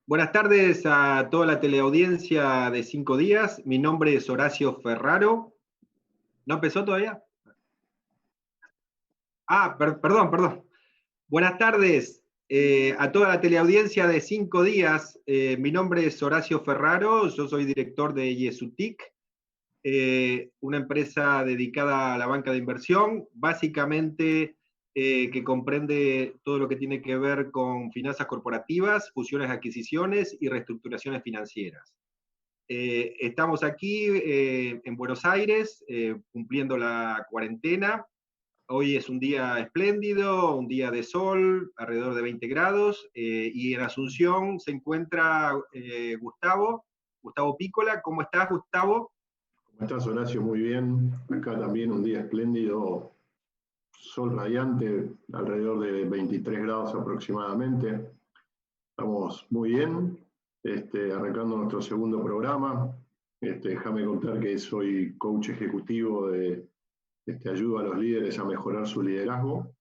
Buenas tardes a toda la teleaudiencia de 5 días. Mi nombre es Horacio Ferraro. ¿No empezó todavía? Perdón. Buenas tardes a toda la teleaudiencia de 5 días. Mi nombre es Horacio Ferraro, yo soy director de Yesutic, una empresa dedicada a la banca de inversión, básicamente que comprende todo lo que tiene que ver con finanzas corporativas, fusiones, adquisiciones y reestructuraciones financieras. Estamos aquí en Buenos Aires, cumpliendo la cuarentena. Hoy es un día espléndido, un día de sol, alrededor de 20 grados, y en Asunción se encuentra Gustavo Pícola. ¿Cómo estás, Gustavo? ¿Cómo estás, Horacio? Muy bien. Acá también un día espléndido, sol radiante, alrededor de 23 grados aproximadamente. Estamos muy bien, arrancando nuestro segundo programa. Déjame contar que soy coach ejecutivo de ayuda a los líderes a mejorar su liderazgo,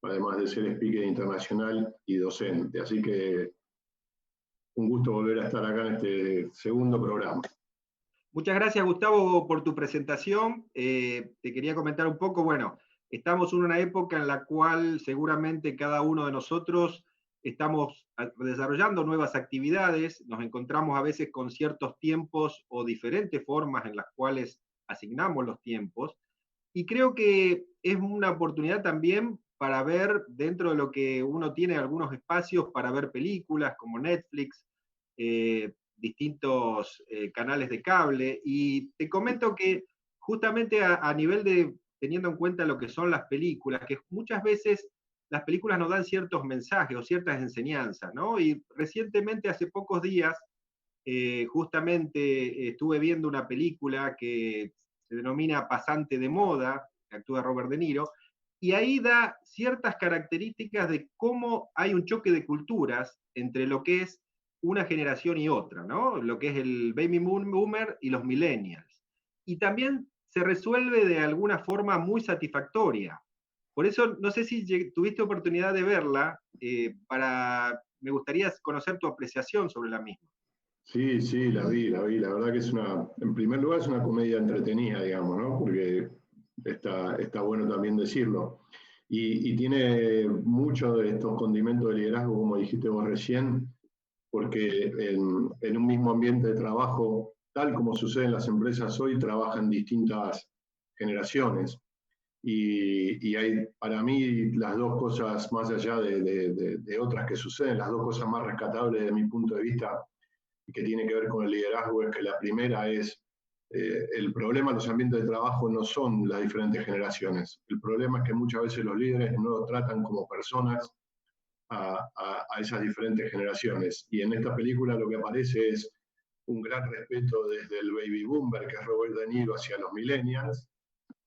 además de ser speaker internacional y docente. Así que un gusto volver a estar acá en este segundo programa. Muchas gracias, Gustavo, por tu presentación. Te quería comentar un poco, bueno, estamos en una época en la cual seguramente cada uno de nosotros estamos desarrollando nuevas actividades, nos encontramos a veces con ciertos tiempos o diferentes formas en las cuales asignamos los tiempos, y creo que es una oportunidad también para ver, dentro de lo que uno tiene algunos espacios para ver películas como Netflix, distintos canales de cable, y te comento que justamente a nivel de, teniendo en cuenta lo que son las películas, que muchas veces las películas nos dan ciertos mensajes o ciertas enseñanzas, ¿no? Y recientemente, hace pocos días, justamente estuve viendo una película que se denomina Pasante de Moda, que actúa Robert De Niro, y ahí da ciertas características de cómo hay un choque de culturas entre lo que es una generación y otra, ¿no? Lo que es el baby boomer y los millennials. Y también se resuelve de alguna forma muy satisfactoria. Por eso, no sé si tuviste oportunidad de verla, me gustaría conocer tu apreciación sobre la misma. Sí, la vi. La verdad que en primer lugar es una comedia entretenida, digamos, ¿no? Porque está bueno también decirlo. Y tiene mucho de estos condimentos de liderazgo, como dijiste vos recién, porque en un mismo ambiente de trabajo, tal como sucede en las empresas hoy, trabajan distintas generaciones. Y hay, para mí, las dos cosas, más allá de otras que suceden, las dos cosas más rescatables de mi punto de vista, y que tiene que ver con el liderazgo, es que la primera es, el problema de los ambientes de trabajo no son las diferentes generaciones. El problema es que muchas veces los líderes no lo tratan como personas a esas diferentes generaciones. Y en esta película lo que aparece es un gran respeto desde el baby boomer, que es Robert De Niro, hacia los millennials,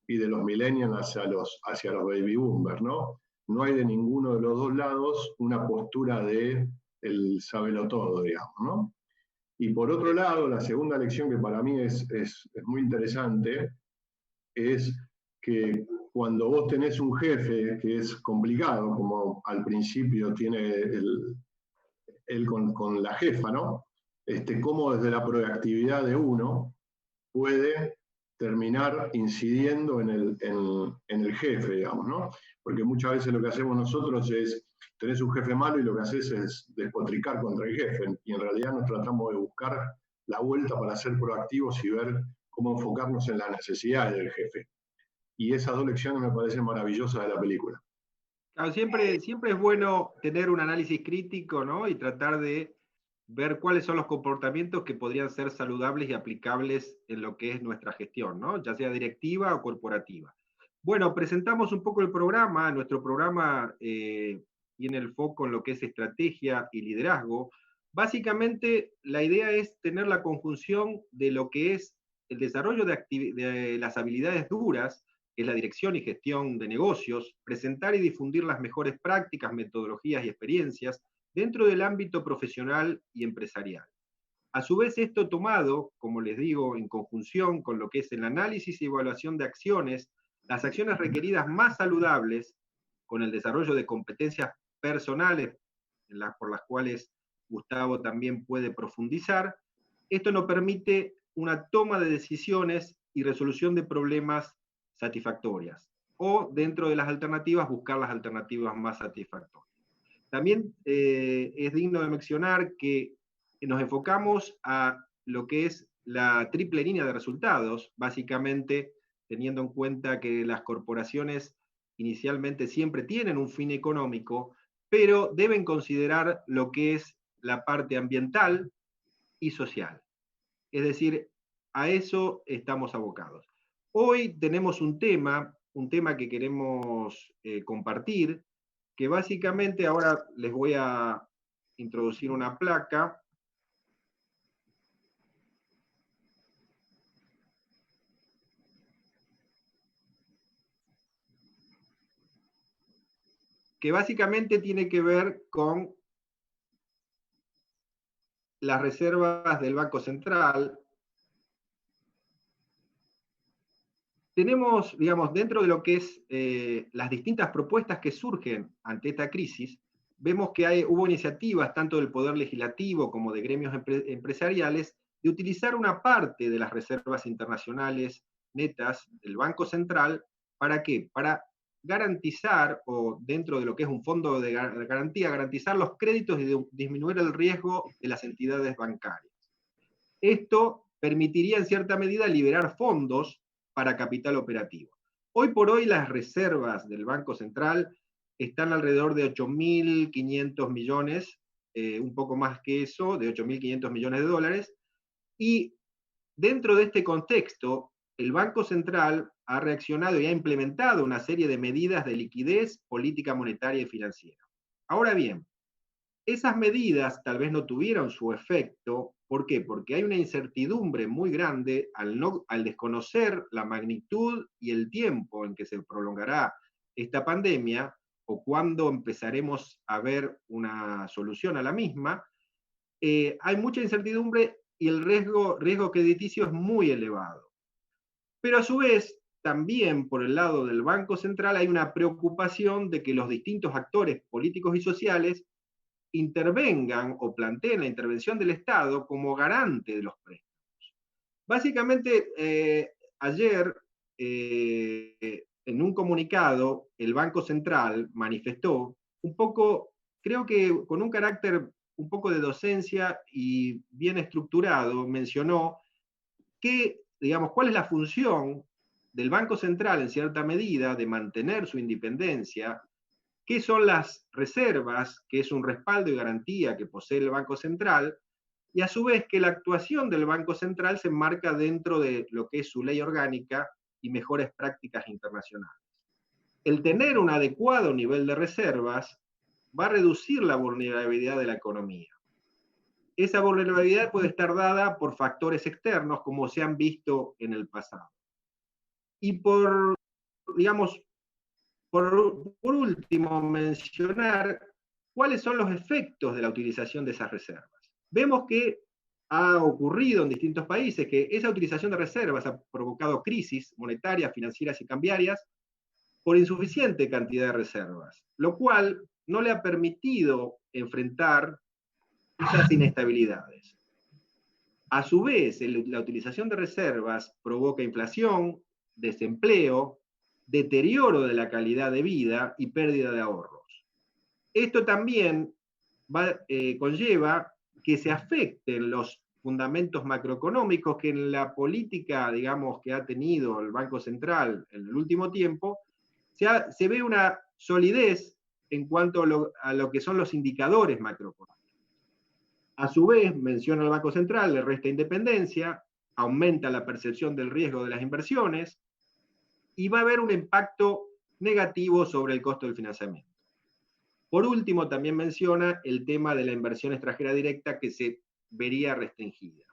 y de los millennials hacia los baby boomers, ¿no? No hay de ninguno de los dos lados una postura de el sábelo todo, digamos, ¿no? Y por otro lado, la segunda lección que para mí es muy interesante es que cuando vos tenés un jefe que es complicado, como al principio tiene él con la jefa, ¿no? Cómo desde la proactividad de uno puede terminar incidiendo en el jefe, digamos, ¿no? Porque muchas veces lo que hacemos nosotros es, tenés un jefe malo y lo que haces es despotricar contra el jefe, y en realidad nos tratamos de buscar la vuelta para ser proactivos y ver cómo enfocarnos en las necesidades del jefe. Y esas dos lecciones me parecen maravillosas de la película. Claro, siempre es bueno tener un análisis crítico, ¿no? Y tratar de ver cuáles son los comportamientos que podrían ser saludables y aplicables en lo que es nuestra gestión, ¿no? Ya sea directiva o corporativa. Bueno, presentamos un poco el programa. Nuestro programa tiene el foco en lo que es estrategia y liderazgo. Básicamente, la idea es tener la conjunción de lo que es el desarrollo de las habilidades duras, que es la dirección y gestión de negocios, presentar y difundir las mejores prácticas, metodologías y experiencias dentro del ámbito profesional y empresarial. A su vez, esto tomado, como les digo, en conjunción con lo que es el análisis y evaluación de acciones, las acciones requeridas más saludables, con el desarrollo de competencias personales, por las cuales Gustavo también puede profundizar, esto nos permite una toma de decisiones y resolución de problemas satisfactorias, o dentro de las alternativas, buscar las alternativas más satisfactorias. También es digno de mencionar que nos enfocamos a lo que es la triple línea de resultados, básicamente teniendo en cuenta que las corporaciones inicialmente siempre tienen un fin económico, pero deben considerar lo que es la parte ambiental y social. Es decir, a eso estamos abocados. Hoy tenemos un tema que queremos compartir, que básicamente ahora les voy a introducir una placa que básicamente tiene que ver con las reservas del Banco Central. Tenemos, digamos, dentro de lo que es las distintas propuestas que surgen ante esta crisis, vemos que hubo iniciativas tanto del Poder Legislativo como de gremios empresariales de utilizar una parte de las reservas internacionales netas del Banco Central. ¿Para qué? Para garantizar, o dentro de lo que es un fondo de garantía, garantizar los créditos y disminuir el riesgo de las entidades bancarias. Esto permitiría en cierta medida liberar fondos para capital operativo. Hoy por hoy las reservas del Banco Central están alrededor de 8.500 millones, un poco más que eso, de 8.500 millones de dólares, y dentro de este contexto, el Banco Central ha reaccionado y ha implementado una serie de medidas de liquidez, política monetaria y financiera. Ahora bien, esas medidas tal vez no tuvieron su efecto. ¿Por qué? Porque hay una incertidumbre muy grande al desconocer la magnitud y el tiempo en que se prolongará esta pandemia, o cuándo empezaremos a ver una solución a la misma. Hay mucha incertidumbre y el riesgo crediticio es muy elevado. Pero a su vez, también por el lado del Banco Central hay una preocupación de que los distintos actores políticos y sociales intervengan o planteen la intervención del Estado como garante de los préstamos. Básicamente, ayer, en un comunicado, el Banco Central manifestó un poco, creo que con un carácter un poco de docencia y bien estructurado, mencionó que, digamos, cuál es la función del Banco Central en cierta medida de mantener su independencia, qué son las reservas, que es un respaldo y garantía que posee el Banco Central, y a su vez que la actuación del Banco Central se enmarca dentro de lo que es su ley orgánica y mejores prácticas internacionales. El tener un adecuado nivel de reservas va a reducir la vulnerabilidad de la economía. Esa vulnerabilidad puede estar dada por factores externos, como se han visto en el pasado. Y digamos, por último, mencionar cuáles son los efectos de la utilización de esas reservas. Vemos que ha ocurrido en distintos países que esa utilización de reservas ha provocado crisis monetarias, financieras y cambiarias por insuficiente cantidad de reservas, lo cual no le ha permitido enfrentar esas inestabilidades. A su vez, la utilización de reservas provoca inflación, desempleo, deterioro de la calidad de vida y pérdida de ahorros. Esto también conlleva que se afecten los fundamentos macroeconómicos que en la política, digamos, que ha tenido el Banco Central en el último tiempo, se ve una solidez en cuanto a lo que son los indicadores macroeconómicos. A su vez, menciona el Banco Central, le resta independencia, aumenta la percepción del riesgo de las inversiones y va a haber un impacto negativo sobre el costo del financiamiento. Por último, también menciona el tema de la inversión extranjera directa que se vería restringida.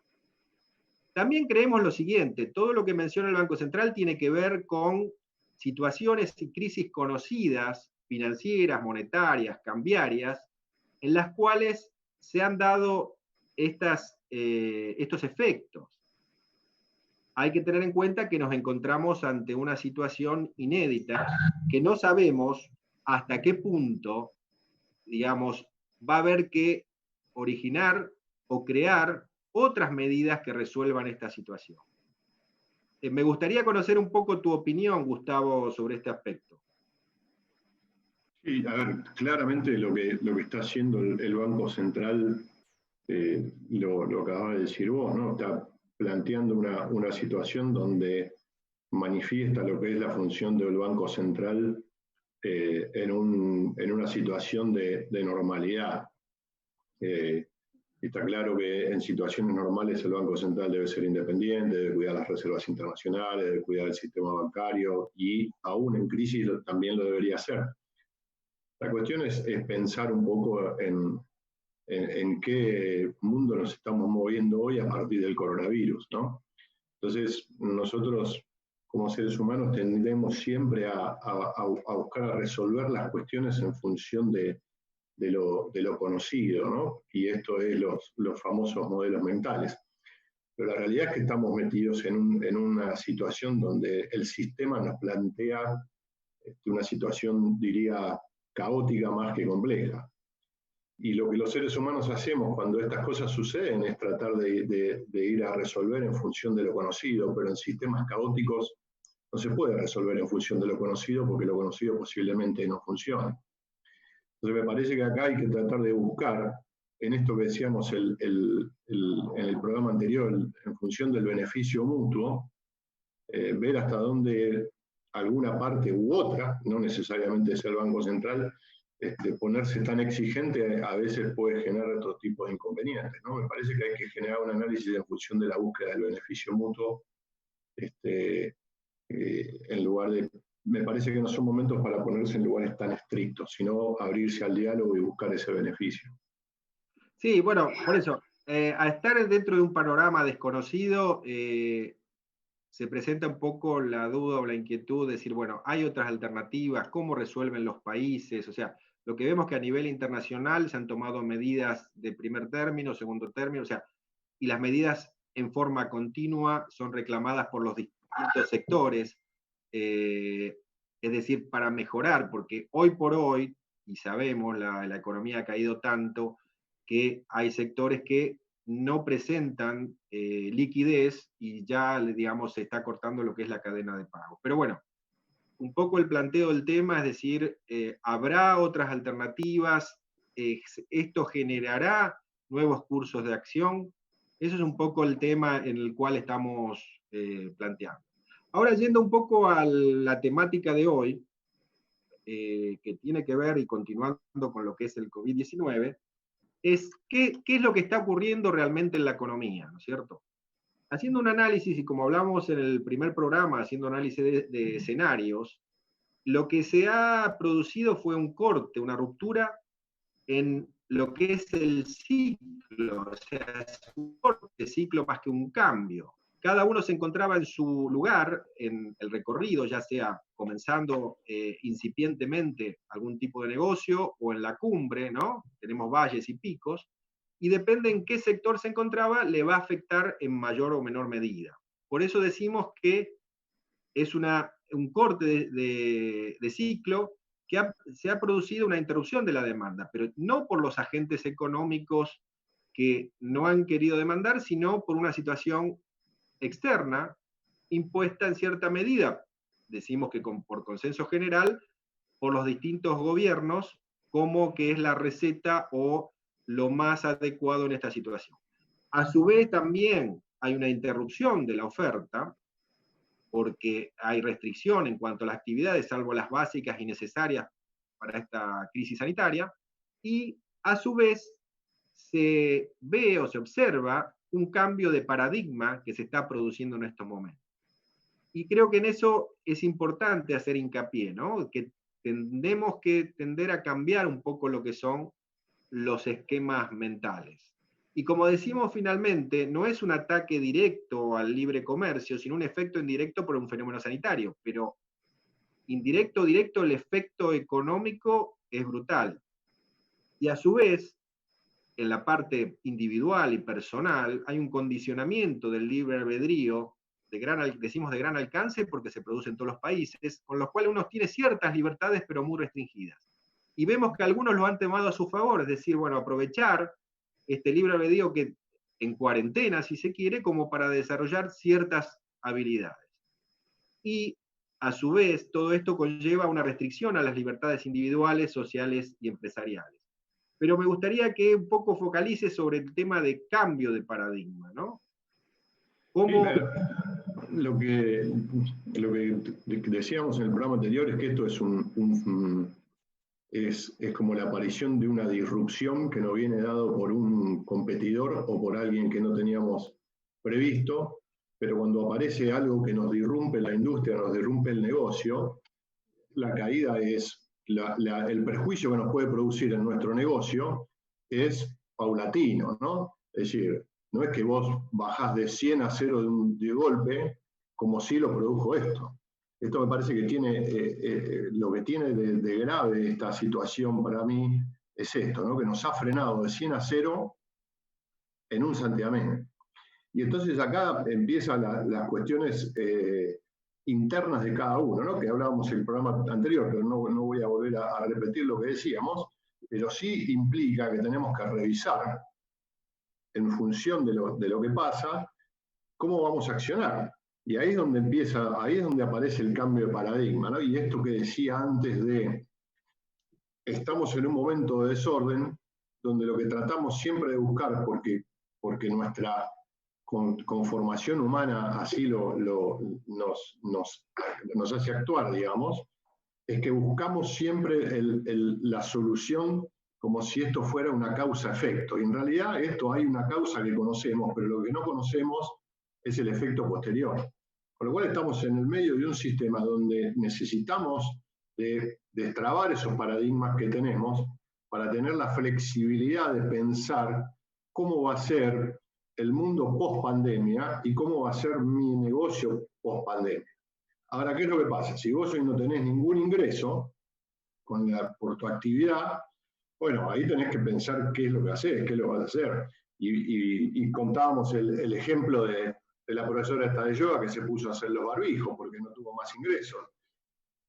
También creemos lo siguiente, todo lo que menciona el Banco Central tiene que ver con situaciones y crisis conocidas, financieras, monetarias, cambiarias, en las cuales se han dado estas estos efectos. Hay que tener en cuenta que nos encontramos ante una situación inédita que no sabemos hasta qué punto, digamos, va a haber que originar o crear otras medidas que resuelvan esta situación. Me gustaría conocer un poco tu opinión, Gustavo, sobre este aspecto. Sí, a ver, claramente lo que está haciendo el Banco Central, lo acabas de decir vos, ¿no? Está planteando una situación donde manifiesta lo que es la función del Banco Central en una situación de normalidad. Está claro que en situaciones normales el Banco Central debe ser independiente, debe cuidar las reservas internacionales, debe cuidar el sistema bancario y aún en crisis también lo debería hacer. La cuestión es pensar un poco en qué mundo nos estamos moviendo hoy a partir del coronavirus, ¿no? Entonces, nosotros como seres humanos tendemos siempre a buscar a resolver las cuestiones en función de lo conocido, ¿no? Y esto es los famosos modelos mentales. Pero la realidad es que estamos metidos en una situación donde el sistema nos plantea una situación, diría, caótica más que compleja. Y lo que los seres humanos hacemos cuando estas cosas suceden es tratar de ir a resolver en función de lo conocido, pero en sistemas caóticos no se puede resolver en función de lo conocido porque lo conocido posiblemente no funcione. Entonces me parece que acá hay que tratar de buscar, en esto que decíamos en el programa anterior, en función del beneficio mutuo, ver hasta dónde alguna parte u otra, no necesariamente es el Banco Central, ponerse tan exigente a veces puede generar otro tipo de inconvenientes, ¿no? Me parece que hay que generar un análisis en función de la búsqueda del beneficio mutuo, en lugar de... Me parece que no son momentos para ponerse en lugares tan estrictos, sino abrirse al diálogo y buscar ese beneficio. Sí, bueno, por eso, a estar dentro de un panorama desconocido, se presenta un poco la duda o la inquietud de decir, bueno, hay otras alternativas, cómo resuelven los países, o sea, lo que vemos que a nivel internacional se han tomado medidas de primer término, segundo término, o sea, y las medidas en forma continua son reclamadas por los distintos sectores, es decir, para mejorar, porque hoy por hoy, y sabemos, la economía ha caído tanto que hay sectores que no presentan liquidez y ya, digamos, se está cortando lo que es la cadena de pago. Pero bueno, un poco el planteo del tema es decir, ¿habrá otras alternativas? ¿Esto generará nuevos cursos de acción? Eso es un poco el tema en el cual estamos planteando. Ahora, yendo un poco a la temática de hoy, que tiene que ver y continuando con lo que es el COVID-19, es qué es lo que está ocurriendo realmente en la economía, ¿no es cierto? Haciendo un análisis, y como hablamos en el primer programa, haciendo análisis de escenarios, lo que se ha producido fue un corte, una ruptura en lo que es el ciclo, o sea, es un corte de ciclo más que un cambio. Cada uno se encontraba en su lugar, en el recorrido, ya sea comenzando incipientemente algún tipo de negocio o en la cumbre, ¿no? Tenemos valles y picos, y depende en qué sector se encontraba, le va a afectar en mayor o menor medida. Por eso decimos que es un corte de ciclo que se ha producido una interrupción de la demanda, pero no por los agentes económicos que no han querido demandar, sino por una situación externa impuesta en cierta medida, decimos que por consenso general, por los distintos gobiernos, como que es la receta o lo más adecuado en esta situación. A su vez también hay una interrupción de la oferta, porque hay restricción en cuanto a las actividades, salvo las básicas y necesarias para esta crisis sanitaria, y a su vez se ve o se observa un cambio de paradigma que se está produciendo en estos momentos. Y creo que en eso es importante hacer hincapié, ¿no? Que tenemos que tender a cambiar un poco lo que son los esquemas mentales. Y como decimos finalmente, no es un ataque directo al libre comercio, sino un efecto indirecto por un fenómeno sanitario, pero indirecto o directo el efecto económico es brutal. Y a su vez, en la parte individual y personal hay un condicionamiento del libre albedrío, decimos de gran alcance porque se produce en todos los países, con los cuales uno tiene ciertas libertades pero muy restringidas. Y vemos que algunos lo han tomado a su favor, es decir, bueno, aprovechar este libre albedrío que en cuarentena, si se quiere, como para desarrollar ciertas habilidades. Y a su vez, todo esto conlleva una restricción a las libertades individuales, sociales y empresariales. Pero me gustaría que un poco focalice sobre el tema de cambio de paradigma, ¿no? ¿Cómo? Lo que decíamos en el programa anterior es que esto es como la aparición de una disrupción que nos viene dado por un competidor o por alguien que no teníamos previsto, pero cuando aparece algo que nos disrumpe la industria, nos disrumpe el negocio, la caída es, el perjuicio que nos puede producir en nuestro negocio es paulatino, ¿no? Es decir, no es que vos bajás de 100 a 0 de golpe, como si lo produjo esto. Esto me parece que tiene, lo que tiene de grave esta situación para mí es esto, ¿no? Que nos ha frenado de 100 a 0 en un santiamén. Y entonces acá empiezan las cuestiones internas de cada uno, ¿no? Que hablábamos en el programa anterior, pero no voy a volver a repetir lo que decíamos, pero sí implica que tenemos que revisar, en función de lo que pasa, cómo vamos a accionar. Y ahí es donde ahí es donde aparece el cambio de paradigma, ¿no? Y esto que decía antes de, estamos en un momento de desorden, donde lo que tratamos siempre de buscar, porque nuestra conformación humana así nos hace actuar, digamos, es que buscamos siempre la solución como si esto fuera una causa-efecto. Y en realidad esto hay una causa que conocemos, pero lo que no conocemos es el efecto posterior. Con lo cual estamos en el medio de un sistema donde necesitamos de destrabar esos paradigmas que tenemos para tener la flexibilidad de pensar cómo va a ser el mundo post-pandemia y cómo va a ser mi negocio post-pandemia. Ahora, ¿qué es lo que pasa? Si vos hoy no tenés ningún ingreso por tu actividad, bueno, ahí tenés que pensar qué es lo que haces, qué lo vas a hacer. Y contábamos el ejemplo de la profesora esta de yoga que se puso a hacer los barbijos porque no tuvo más ingresos.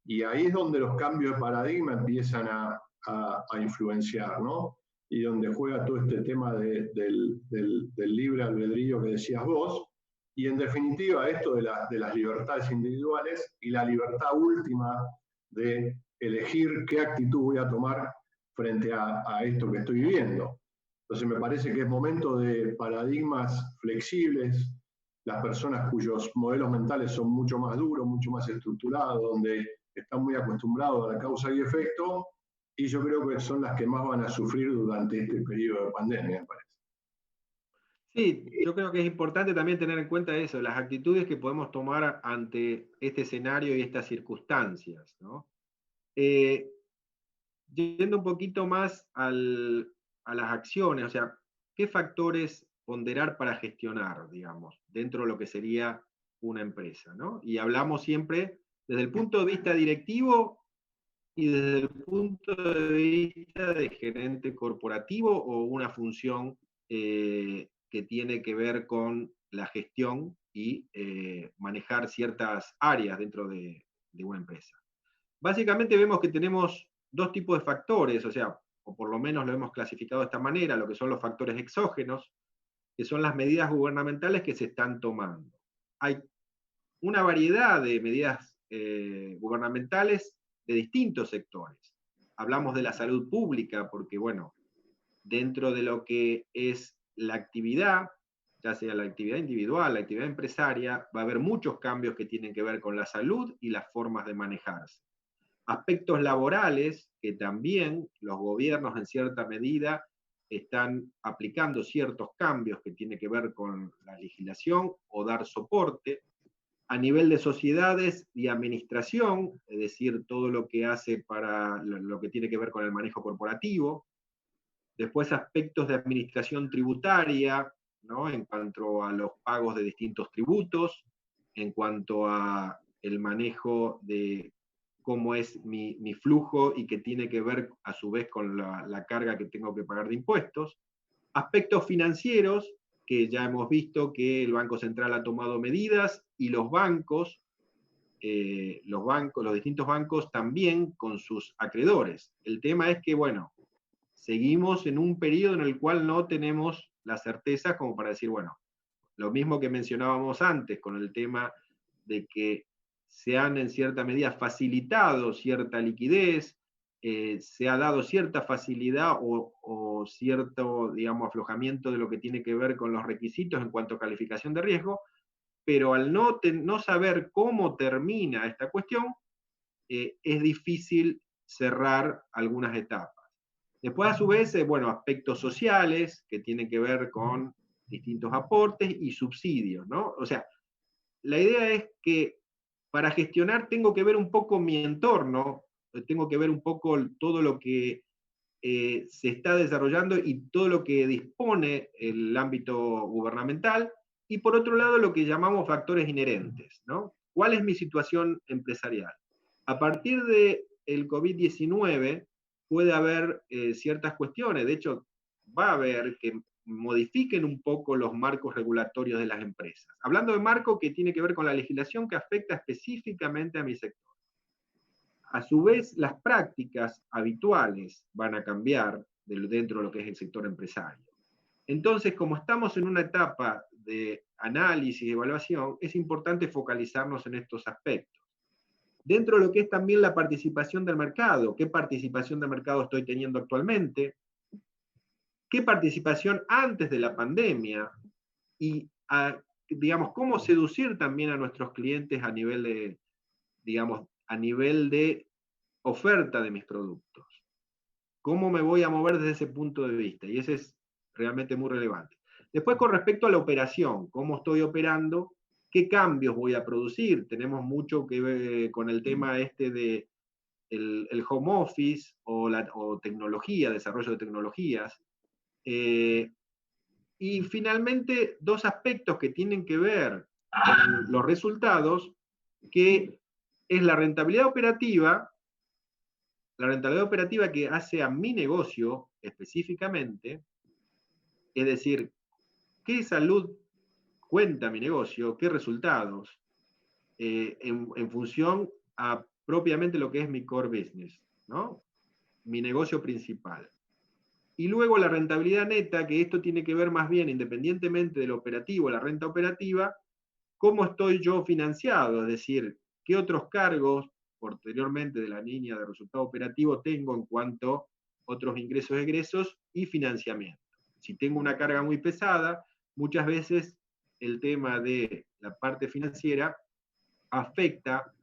Y ahí es donde los cambios de paradigma empiezan a influenciar, ¿no? Y donde juega todo este tema del libre albedrío que decías vos, y en definitiva esto de las libertades individuales y la libertad última de elegir qué actitud voy a tomar frente a esto que estoy viviendo. Entonces me parece que es momento de paradigmas flexibles, las personas cuyos modelos mentales son mucho más duros, mucho más estructurados, donde están muy acostumbrados a la causa y efecto, y yo creo que son las que más van a sufrir durante este periodo de pandemia, me parece. Sí, yo creo que es importante también tener en cuenta eso, las actitudes que podemos tomar ante este escenario y estas circunstancias, ¿no? Yendo un poquito más a las acciones, o sea, ¿qué factores ponderar para gestionar, digamos, dentro de lo que sería una empresa, ¿no? Y hablamos siempre desde el punto de vista directivo y desde el punto de vista de gerente corporativo o una función que tiene que ver con la gestión y manejar ciertas áreas dentro de una empresa. Básicamente vemos que tenemos dos tipos de factores, o sea, o por lo menos lo hemos clasificado de esta manera, lo que son los factores exógenos, que son las medidas gubernamentales que se están tomando. Hay una variedad de medidas gubernamentales de distintos sectores. Hablamos de la salud pública, porque bueno, dentro de lo que es la actividad, ya sea la actividad individual, la actividad empresaria, va a haber muchos cambios que tienen que ver con la salud y las formas de manejarse. Aspectos laborales, que también los gobiernos en cierta medida están aplicando ciertos cambios que tienen que ver con la legislación o dar soporte. A nivel de sociedades y administración, es decir, todo lo que hace para lo que tiene que ver con el manejo corporativo. Después aspectos de administración tributaria, ¿no? En cuanto a los pagos de distintos tributos, en cuanto a el manejo de cómo es mi flujo y que tiene que ver a su vez con la carga que tengo que pagar de impuestos. Aspectos financieros, que ya hemos visto que el Banco Central ha tomado medidas y los los distintos bancos también con sus acreedores. El tema es que, bueno, seguimos en un periodo en el cual no tenemos la certeza como para decir, bueno, lo mismo que mencionábamos antes con el tema de que se han en cierta medida facilitado cierta liquidez, se ha dado cierta facilidad o cierto, digamos, aflojamiento de lo que tiene que ver con los requisitos en cuanto a calificación de riesgo, pero al no saber cómo termina esta cuestión, es difícil cerrar algunas etapas. Después, a su vez, bueno, aspectos sociales que tienen que ver con distintos aportes y subsidios, ¿no? O sea, la idea es que para gestionar tengo que ver un poco mi entorno, tengo que ver un poco todo lo que se está desarrollando y todo lo que dispone el ámbito gubernamental, y por otro lado lo que llamamos factores inherentes, ¿no? ¿Cuál es mi situación empresarial? A partir del COVID-19 puede haber ciertas cuestiones, de hecho va a haber que modifiquen un poco los marcos regulatorios de las empresas. Hablando de marco que tiene que ver con la legislación que afecta específicamente a mi sector. A su vez, las prácticas habituales van a cambiar dentro de lo que es el sector empresario. Entonces, como estamos en una etapa de análisis y evaluación, es importante focalizarnos en estos aspectos. Dentro de lo que es también la participación del mercado, ¿qué participación de mercado estoy teniendo actualmente? ¿Qué participación antes de la pandemia? Y, digamos, cómo seducir también a nuestros clientes a nivel de, digamos, a nivel de oferta de mis productos. ¿Cómo me voy a mover desde ese punto de vista? Y ese es realmente muy relevante. Después, con respecto a la operación, ¿cómo estoy operando? ¿Qué cambios voy a producir? Tenemos mucho que ver con el tema este de el home office o tecnología, desarrollo de tecnologías. Y finalmente, dos aspectos que tienen que ver con los resultados, que es la rentabilidad operativa que hace a mi negocio específicamente, es decir, qué salud cuenta mi negocio, qué resultados, en función a propiamente lo que es mi core business, ¿no? Mi negocio principal. Y luego la rentabilidad neta, que esto tiene que ver más bien, independientemente del operativo, la renta operativa, cómo estoy yo financiado, es decir, qué otros cargos posteriormente de la línea de resultado operativo tengo en cuanto a otros ingresos, egresos y financiamiento. Si tengo una carga muy pesada, muchas veces el tema de la parte financiera afecta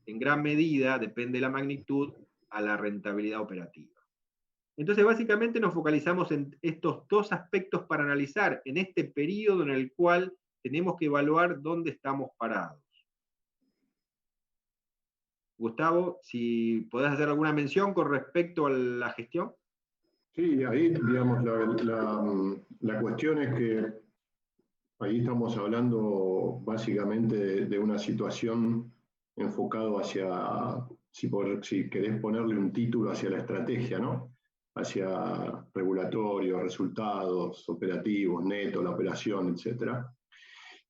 en gran medida, depende de la magnitud, a la rentabilidad operativa. Entonces, básicamente nos focalizamos en estos dos aspectos para analizar en este periodo en el cual tenemos que evaluar dónde estamos parados. Gustavo, si podés hacer alguna mención con respecto a la gestión. Sí, ahí, digamos, la cuestión es que ahí estamos hablando básicamente de una situación enfocado hacia, si querés ponerle un título, hacia la estrategia, ¿no? Hacia regulatorio, resultados, operativos, neto, la operación, etc.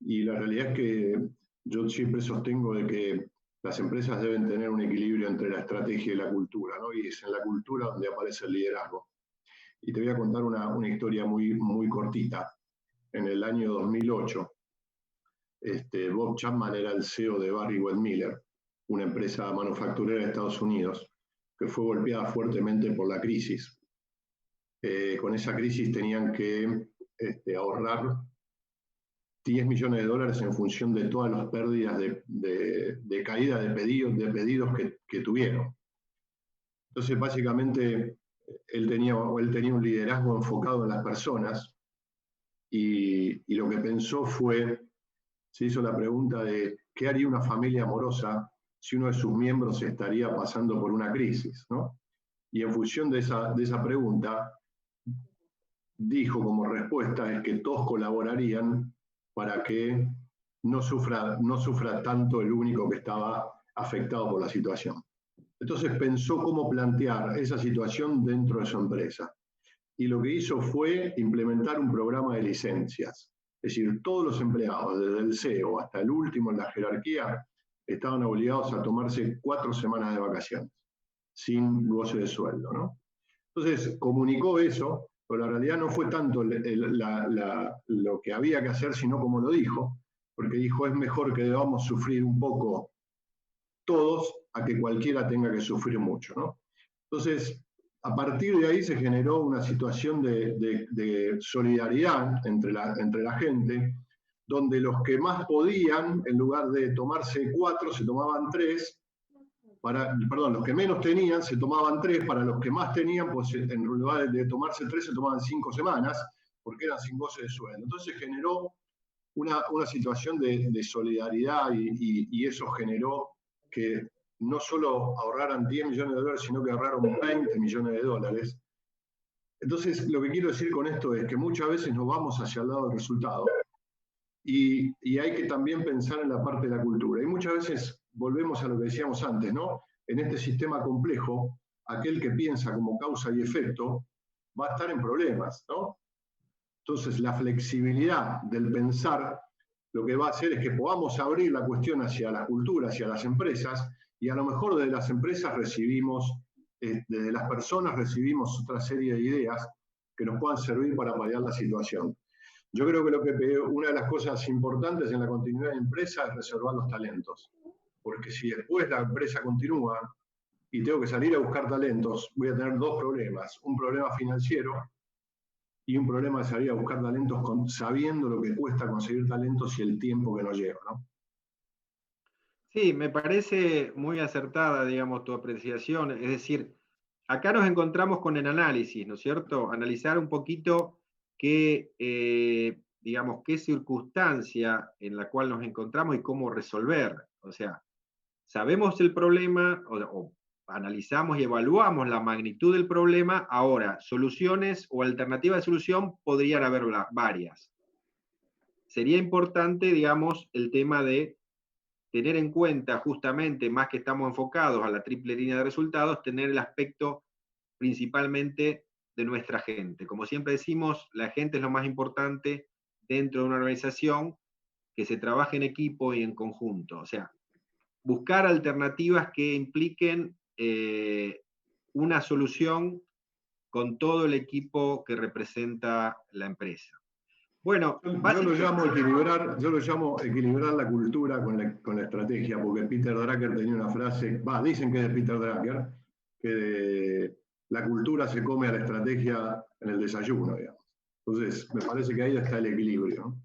Y la realidad es que yo siempre sostengo de que las empresas deben tener un equilibrio entre la estrategia y la cultura, ¿no? Y es en la cultura donde aparece el liderazgo. Y te voy a contar una historia muy, muy cortita. En el año 2008, Bob Chapman era el CEO de Barry Wehmiller, una empresa manufacturera de Estados Unidos, que fue golpeada fuertemente por la crisis. Con esa crisis tenían que ahorrar $10 millones en función de todas las pérdidas de caída de pedidos que tuvieron. Entonces, básicamente, él tenía un liderazgo enfocado en las personas y lo que pensó fue, se hizo la pregunta de ¿qué haría una familia amorosa si uno de sus miembros estaría pasando por una crisis, ¿no? Y en función de esa pregunta, dijo como respuesta es que todos colaborarían para que no sufra tanto el único que estaba afectado por la situación. Entonces pensó cómo plantear esa situación dentro de su empresa. y lo que hizo fue implementar un programa de licencias. Es decir, todos los empleados, desde el CEO hasta el último en la jerarquía, estaban obligados a tomarse 4 semanas de vacaciones, sin goce de sueldo, ¿no? Entonces, comunicó eso, pero la realidad no fue tanto lo que había que hacer, sino como lo dijo, porque dijo, es mejor que debamos sufrir un poco todos a que cualquiera tenga que sufrir mucho, ¿no? Entonces, a partir de ahí se generó una situación de solidaridad entre la gente, donde los que más podían, en lugar de tomarse 4, se tomaban 3, los que menos tenían se tomaban 3, para los que más tenían, pues en lugar de tomarse 3, se tomaban 5 semanas, porque eran sin goce de sueldo. Entonces generó una situación de solidaridad y eso generó que no solo ahorraran 10 millones de dólares, sino que ahorraron 20 millones de dólares. Entonces, lo que quiero decir con esto es que muchas veces nos vamos hacia el lado del resultado y hay que también pensar en la parte de la cultura. Y muchas veces volvemos a lo que decíamos antes, ¿no? En este sistema complejo, aquel que piensa como causa y efecto va a estar en problemas, ¿no? Entonces, la flexibilidad del pensar lo que va a hacer es que podamos abrir la cuestión hacia la cultura, hacia las empresas, y a lo mejor desde las empresas recibimos, desde las personas recibimos otra serie de ideas que nos puedan servir para paliar la situación. Yo creo que una de las cosas importantes en la continuidad de empresa es reservar los talentos, porque si después la empresa continúa y tengo que salir a buscar talentos, voy a tener 2 problemas, un problema financiero y un problema de salir a buscar talentos sabiendo lo que cuesta conseguir talentos y el tiempo que nos lleva, ¿no? Sí, me parece muy acertada, digamos, tu apreciación. Es decir, acá nos encontramos con el análisis, ¿no es cierto? Analizar un poquito qué, digamos, qué circunstancia en la cual nos encontramos y cómo resolver. O sea, sabemos el problema o analizamos y evaluamos la magnitud del problema. Ahora, soluciones o alternativas de solución podrían haber varias. Sería importante, digamos, el tema de tener en cuenta justamente, más que estamos enfocados a la triple línea de resultados, tener el aspecto principalmente de nuestra gente. Como siempre decimos, la gente es lo más importante dentro de una organización, que se trabaje en equipo y en conjunto. O sea, buscar alternativas que impliquen una solución con todo el equipo que representa la empresa. Bueno, yo lo llamo equilibrar la cultura con la estrategia, porque Peter Drucker tenía una frase, dicen que es de Peter Drucker, que la cultura se come a la estrategia en el desayuno, digamos. Entonces, me parece que ahí está el equilibrio, ¿no?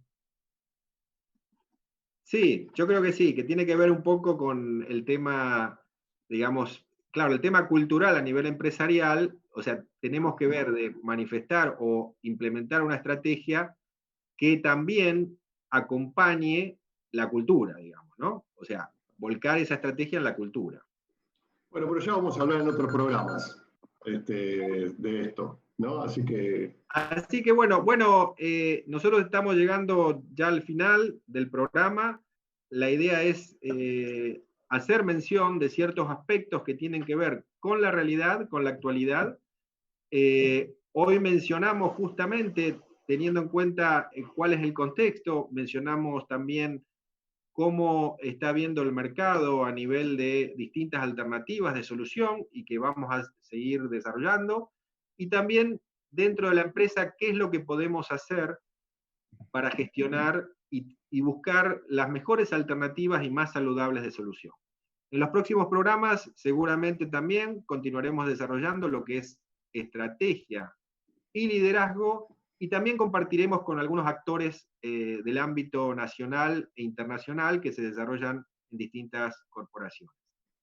Sí, yo creo que sí, que tiene que ver un poco con el tema, digamos, claro, el tema cultural a nivel empresarial. O sea, tenemos que ver de manifestar o implementar una estrategia que también acompañe la cultura, digamos, ¿no? O sea, volcar esa estrategia en la cultura. Bueno, pero ya vamos a hablar en otros programas de esto, ¿no? Así que bueno, nosotros estamos llegando ya al final del programa. La idea es hacer mención de ciertos aspectos que tienen que ver con la realidad, con la actualidad. Hoy mencionamos justamente, teniendo en cuenta cuál es el contexto, mencionamos también cómo está viendo el mercado a nivel de distintas alternativas de solución y que vamos a seguir desarrollando, y también dentro de la empresa qué es lo que podemos hacer para gestionar y buscar las mejores alternativas y más saludables de solución. En los próximos programas seguramente también continuaremos desarrollando lo que es estrategia y liderazgo, y también compartiremos con algunos actores del ámbito nacional e internacional que se desarrollan en distintas corporaciones.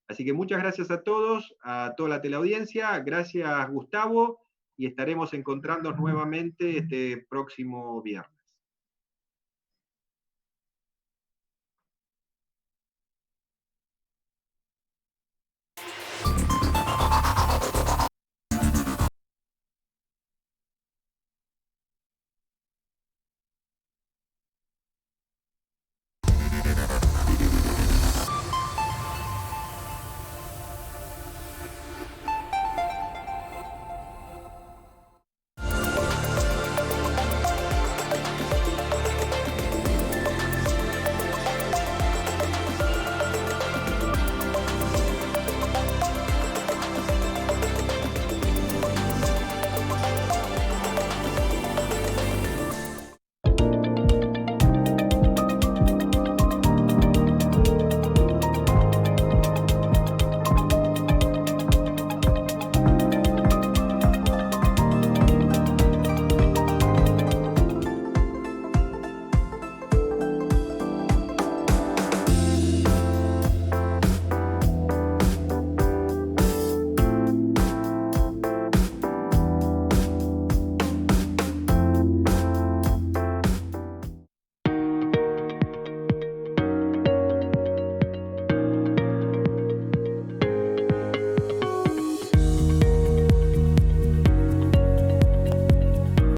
Así que muchas gracias a todos, a toda la teleaudiencia, gracias Gustavo, y estaremos encontrándonos nuevamente este próximo viernes.